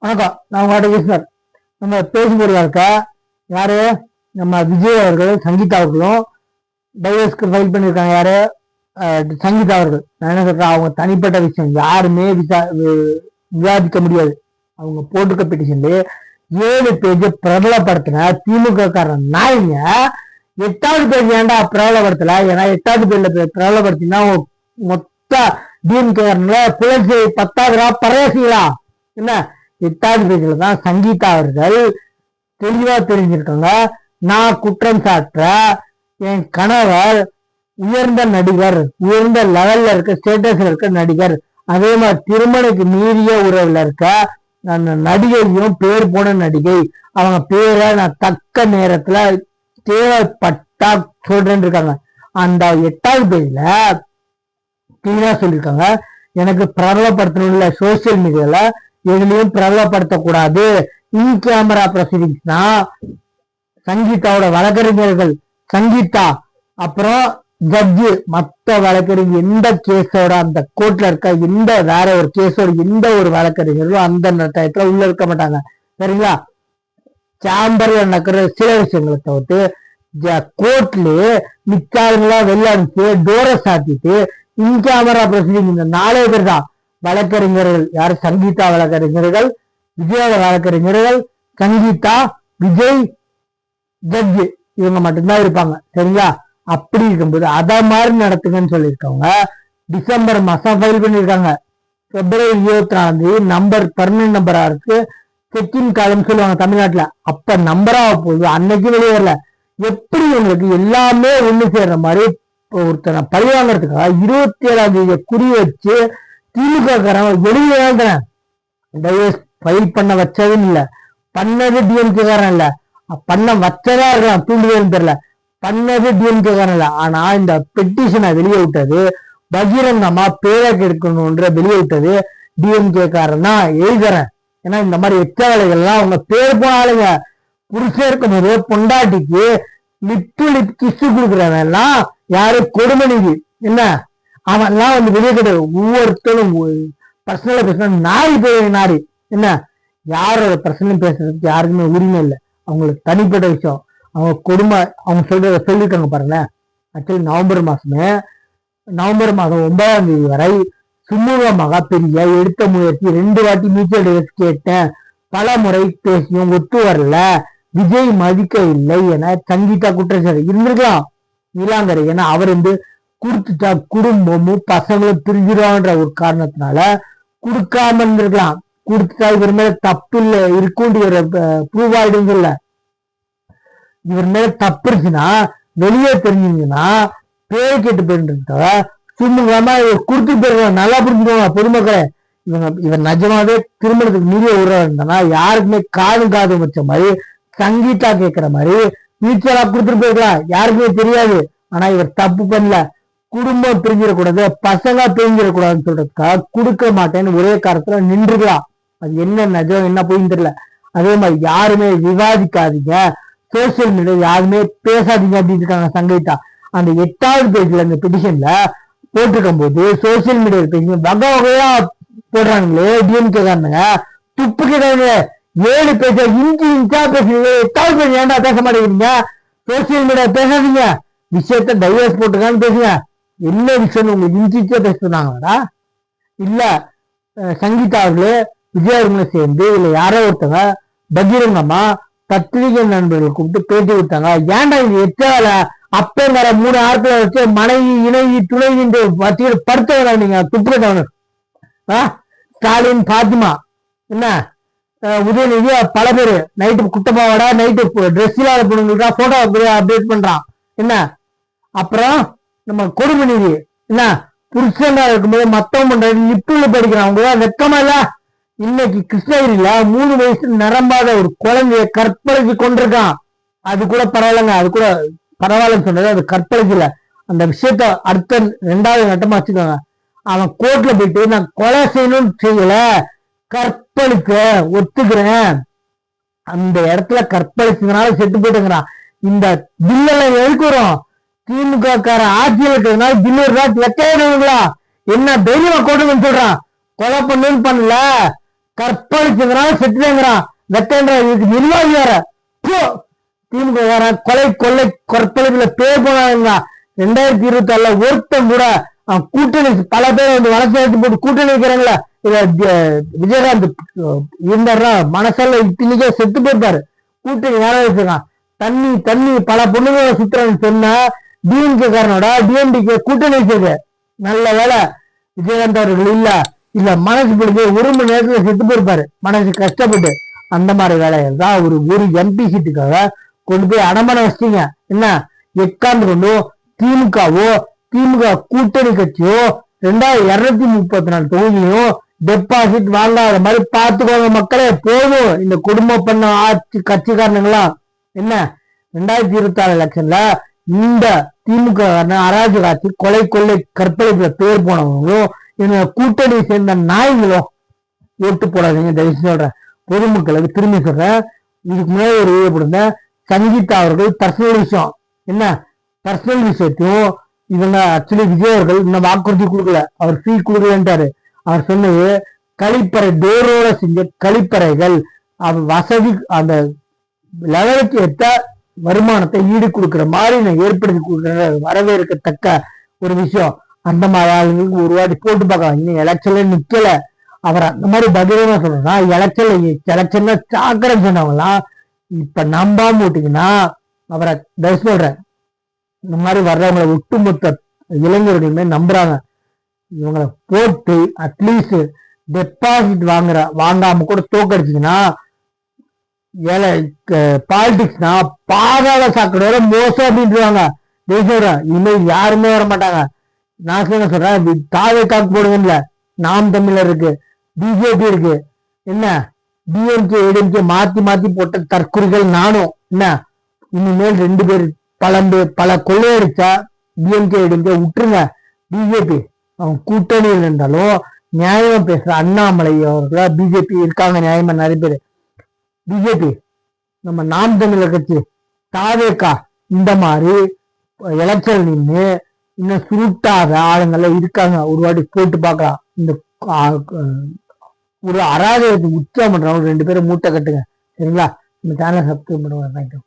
வணக்கம். நான் உங்கள்கிட்ட பேசுறேன். நம்ம பேசும்போது இருக்க யாரு நம்ம விஜய் அவர்களும் சங்கீதா அவர்களும் டைவர்ஸ்க்கு ஃபைல் பண்ணியிருக்காங்க. யாரு சங்கீதா அவர்கள். நான் என்ன சொல்றேன், அவங்க தனிப்பட்ட விஷயம் யாருமே விவாதிக்க முடியாது. அவங்க போட்டுக்க பெட்டிஷன்ல 7 பேஜ் பிரபலப்படுத்தின திமுக காரன் நாய்ங்க 8வது பேஜ் ஏன்டா பிரபலப்படுத்தல? ஏன்னா 8வது பேர்ல பிரபலப்படுத்தினா மொத்த டிஎம்கே புலர்ச்சி 10வது பரவாசிங்களா என்ன? 8வது பேஜ்ல தான் சங்கீதா அவர்கள் தெளிவா தெரிஞ்சிருக்காங்க. நான் குற்றம் சாட்டுற என் கணவர் உயர்ந்த நடிகர், உயர்ந்த லெவல்ல இருக்க ஸ்டேட்டஸ்ல இருக்க நடிகர், அதே மாதிரி திருமணக்கு மீறிய உறவுல இருக்க அந்த நடிகையும் பேர் போன நடிகை, அவங்க பேரை நான் தக்க நேரத்துல தேவைப்பட்டா சொல்றேன்னு இருக்காங்க. அந்த 8வது பேஜ்ல கிளீனா சொல்லியிருக்காங்க, எனக்கு பிரபலப்படுத்தணும்ல சோசியல் மீடியால எதுலயும் பிரபலப்படுத்தக்கூடாது. இன் கேமரா ப்ரொசீடிங்ஸ்னா சங்கீதாவோட வழக்கறிஞர்கள், சங்கீதா அப்புறம் ஜட்ஜு, மற்ற வழக்கறிஞர் எந்த கேஸோட அந்த கோர்ட்ல இருக்க எந்த வேற ஒரு கேஸோட எந்த ஒரு வழக்கறிஞர்களும் அந்த டயத்துல உள்ள இருக்க மாட்டாங்க. சரிங்களா? சேம்பர்ல நடக்கிற சில விஷயங்களை தவிர்த்து கோர்ட்லயே மிச்சாளுங்களா வெளில அனுப்பிச்சு டோரை சாத்திட்டு இன் கேமரா ப்ரொசீடிங் இந்த 4 பேர் தான் வழக்கறிஞர்கள். யாரு? சங்கீதா வழக்கறிஞர்கள், விஜயோட வழக்கறிஞர்கள், சங்கீதா, விஜய், ஜட்ஜு, இவங்க மட்டும்தான் இருப்பாங்க. சரிங்களா? அப்படி இருக்கும்போது அத மாதிரி நடத்துங்கன்னு சொல்லியிருக்காங்க. டிசம்பர் மாசம் ஃபைல் பண்ணியிருக்காங்க. பிப்ரவரி 24 நம்பர் பர்மனன்ட் நம்பரா இருக்கு, செக்கின் காலம் சொல்லுவாங்க தமிழ்நாட்டுல. அப்ப நம்பரா போகுது, அன்னைக்கு வெளியே வரல. எப்படி உங்களுக்கு எல்லாமே ஒண்ணு சேர்ற மாதிரி ஒருத்தனை பழி வாங்கறதுக்காக 27ஆம் தேதியை குறி வச்சு திமுக எழுதிதான் ஃபைல் பண்ண வச்சதும் இல்ல, பண்ணது டிஎம்கே காரன் இல்ல, பண்ண வச்சதா இருக்கலாம், தூண்டுதல் தெரியல, பண்ணது டிஎம்கே காரன் இல்ல. ஆனா இந்த பெட்டிஷனை வெளியே விட்டது, பகிரங்கமா பேரை கெடுக்கணும்ன்ற வெளியே விட்டது டிஎம்கே காரன் தான் எழுதுறேன். ஏன்னா இந்த மாதிரி எச்ச வேலைகள்லாம் அவங்க பேர் போனாலுங்க புருஷன் இருக்கும் போது பொண்டாட்டிக்கு லிப் கிசு கொடுக்குறவன் எல்லாம் யாரு? கொடுமணிக்கு என்ன அவன் எல்லாம் வந்து வெளியே கிடையாது. ஒவ்வொருத்தரும் பர்சனலா பேசணும், நாரி போய் நாரி என்ன, யாரோட பர்சனலும் பேசுறதுக்கு யாருக்குமே உரிமை இல்லை. அவங்களுக்கு தனிப்பட்ட விஷயம், அவங்க கொடுமை. அவங்க சொல்லிருக்காங்க பாருங்களேன். ஆக்சுவலி நவம்பர் மாதம் 9ஆம் தேதி வரை சுமூகமாக பெரிய எடுத்த முயற்சி 2 வாட்டி மியூச்சுவல் டிவைஸ் கேட்டேன், பல முறை பேசியும் ஒத்து வரல, விஜய் மதிக்கவில்லை என சங்கீதா குற்றச்சாட்டு இருந்திருக்கலாம். நீலாங்கரை ஏன்னா அவர் கொடுத்துட்டா குடும்பமும் பசங்களும் பிரிஞ்சிருவான்ற ஒரு காரணத்தினால கொடுக்காம இருந்திருக்கலாம். கொடுத்துட்டா இவர் மேல தப்பு இல்லை இருக்கும், ப்ரூவ் ஆயிடும் இல்ல, இவர் மேல தப்பு இருந்துச்சுன்னா வெளியே தெரிஞ்சுங்கன்னா பேர் கேட்டு போயிருந்தா சும்மா கொடுத்துட்டு போயிருக்காங்க. நல்லா புரிஞ்சுக்கோங்க பொதுமக்களை. இவன் நிஜமாவே திருமணத்துக்கு மீறிய உறவு இருந்தானா யாருக்குமே காது வச்ச மாதிரி சங்கீதா கேட்கிற மாதிரி மியூச்சுவலா கொடுத்துட்டு போயிருக்கலாம், யாருக்குமே தெரியாது. ஆனா இவர் தப்பு பண்ணல, குடும்பம் பிரிஞ்சிடக்கூடாது, பசங்க பிரிஞ்சிடக்கூடாதுன்னு சொல்றதுக்காக கொடுக்க மாட்டேன்னு ஒரே காரணத்துல நின்றுக்கலாம். அது என்ன நிஜம் என்ன போயின்னு தெரியல. அதே மாதிரி யாருமே விவாதிக்காதீங்க, சோசியல் மீடியா யாருமே பேசாதீங்க அப்படின்னு இருக்காங்க சங்கீதா. அந்த 8வது பேஜ்ல இந்த பெட்டிஷன்ல போட்டிருக்கும் போது சோசியல் மீடியா பேஜ் வகை வகையா போடுறாங்களே டிஎம்கே காரணங்க, துப்பு கிடையாது. 7 பேஜ இன்ச்சா பேசுறீங்க, 8வது பேஜ் ஏன்டா பேச மாட்டேங்கிறீங்க? சோசியல் மீடியா பேசாதீங்க, விஷயத்த டைவர்ஸ் போட்டுக்கான்னு பேசுங்க. என்ன விஷயம் உங்களுக்கு இன்ச்சா பேச சொன்னாங்களா? இல்ல சங்கீதா அவர்களே விஜய் அவர்களும் சேர்ந்து இல்ல யாரோ ஒருத்தவங்க பகிரங்கமா பத்திரிகை நண்பர்கள் கூப்பிட்டு பேட்டி கொடுத்தாங்க. ஏன்டா இது எச்சால அப்பங்கிற 3 ஆட்களை வச்சு மனைவி இணைவி துணைவின் படுத்தவன நீங்க துப்புரவன் ஸ்டாலின், பாத்திமா, என்ன உதயநிதி, பல பேரு நைட்டு குட்டப்பாவோட நைட்டு ட்ரெஸ் இல்லாத பொண்ணுங்களுக்கா போட்டோ அப்டேட் பண்றான் என்ன. அப்புறம் நம்ம கொடுமணிதி என்ன புருஷனா இருக்கும்போது மத்தவங்க பண்ற லிப்புல படிக்கிறாங்க, வெக்கமா இல்ல? இன்னைக்கு கிருஷ்ணகிரியில 3 வயசு நிரம்பாத ஒரு குழந்தைய கற்பழிச்சு கொண்டிருக்கான். அது கூட பரவாயில்லங்க, அது கூட பரவாயில்லன்னு சொன்னது, அது கற்பழிக்கல. அந்த விஷயத்த அடுத்த 2வது கட்டமா வச்சுக்கோங்க. அவன் கோர்ட்ல போயிட்டு நான் கொலை செய்யணும்னு செய்யல, கற்பழிக்க ஒத்துக்கிறேன், அந்த இடத்துல கற்பழிச்சதுனால செத்து போயிட்டுங்கிறான். இந்த பில்லெல்லாம் எதுக்கு வரும்? திமுக கார ஆட்சியில் இருக்கிறதுனால பில்லு வைக்கா என்ன தைரியமா கோர்ட்டுன்னு சொல்றான். கொலை பண்ணுன்னு பண்ணல, கற்பழிச்சதுனால செத்துங்கிறான். வெத்தேந்திரா இதுக்கு நிர்வாகி வேற. திமுக வேற கொலை கொள்ளை கற்பழிப்புல பேர் போனாங்க. 2024 ஒருத்தம் கூட கூட்டணி பல பேர் வந்து வளர்ச்சி எடுத்து போட்டு கூட்டணி வைக்கிறாங்களா. விஜயகாந்த் இருந்தாருன்னா மனசல்ல இத்தனைக்கே செத்து போயிருப்பாரு. கூட்டணி வேற வச்சிருக்கான். தண்ணி தண்ணி பல பொண்ணுங்களை சுத்துறான்னு சொன்னா டிஎம்கே காரனோட டிஎம்டிகே கூட்டணி வச்சிருக்கு. நல்ல வேலை விஜயகாந்த் அவர்கள் இல்ல மனசு பிடிச்சி 1 மணி நேரத்துல செத்து போயிருப்பாரு மனசு கஷ்டப்பட்டு. அந்த மாதிரி வேலைகள் தான் ஒரு எம்பி சீட்டுக்காக கொண்டு போய் அடமான வச்சிட்டீங்க. என்ன எக்காந்து கொண்டும் திமுக கூட்டணி கட்சியோ 2234 தொகுதியும் டெபாசிட் வாங்காத மாதிரி பார்த்துக்கோங்க மக்களே. போதும் இந்த குடும்பம் பண்ண ஆட்சி கட்சிக்காரனுங்களா. என்ன 2026 எலெக்ஷன்ல இந்த திமுக அராஜக ஆட்சி கொலை கொள்ளை கற்பழிப்புல பேர் போனவங்களும் இந்த கூட்டணி சேர்ந்த நாய்களும் ஓட்டு போடாதீங்க தயவு சொல்றேன். பொதுமக்களுக்கு திரும்பி சொல்றேன். இதுக்கு முன்னாடி ஒரு வீடியோ போட்டிருந்தேன். சங்கீதா அவர்கள் பர்சனல் விஷயம் என்ன பர்சனல் விஷயத்தையும் இவங்க ஆக்சுவலி விஜய் அவர்கள் இன்னும் வாக்குறுதி கொடுக்கல. அவர் ஃபீ கொடுக்கலன்ட்டாரு. அவர் சொன்னது கழிப்பறை டோரோட செஞ்ச கழிப்பறைகள் வசதி அந்த லெவலுக்கு ஏற்ற வருமானத்தை ஈடு கொடுக்குற மாதிரி நான் ஏற்படுத்தி கொடுக்குற வரவேற்கத்தக்க ஒரு விஷயம். அந்த மாதிரி ஆளுங்களுக்கு ஒரு வாட்டி போட்டு பார்க்கலாம். இன்னும் எலெக்ஷன்ல நிக்கல. அவர் அந்த மாதிரி பகிரமா சொல்லணும்னா எலெக்ஷன்ல சாக்கரம் சொன்னவங்களாம் இப்ப நம்பாம விட்டீங்கன்னா அவரை தயவு சொல்றேன். இந்த மாதிரி வர்றவங்களை ஒட்டுமொத்த இளைஞர்களுமே நம்புறாங்க. இவங்களை போட்டு அட்லீஸ்ட் டெபாசிட் வாங்காம கூட தோக்கடிச்சிங்கன்னா பாலிடிக்ஸ்னா பாதாள சாக்கடையோட மோசம் அப்படின்றாங்க. இனிமேல் யாருமே வர மாட்டாங்க. நான் சொல்றேன் தாவே காக்கு போடுங்கல்ல. நாம் தமிழர் இருக்கு, பிஜேபி இருக்கு, என்ன டிஎம்கே ஏடிஎம்கே மாத்தி போட்ட தற்குறிகள் நானும். என்ன இனிமேல் 2 பேர் பல கொள்ளையடிச்சா டிஎம்கே ஏடிஎம்கே விட்டுருங்க. பிஜேபி அவன் கூட்டணியில் இருந்தாலும் நியாயமா பேசுற அண்ணாமலை அவர்களா பிஜேபி இருக்காங்க. நியாயமா நிறைய பேர் பிஜேபி நம்ம நாம் தமிழர் கட்சி தாவேக்கா இந்த மாதிரி எலெக்ஷன் நின்று இன்னும் சுருட்டாத ஆளுங்கள்லாம் இருக்காங்க. ஒரு வாட்டி போட்டு பார்க்கலாம். இந்த ஒரு அராஜகத்துக்கு உச்சம் பண்றவங்க 2 பேரும் மூட்டை கட்டுங்க. சரிங்களா? இந்த சேனலை சப்ஸ்கிரைப் பண்ணுவாங்க. தேங்க்யூ.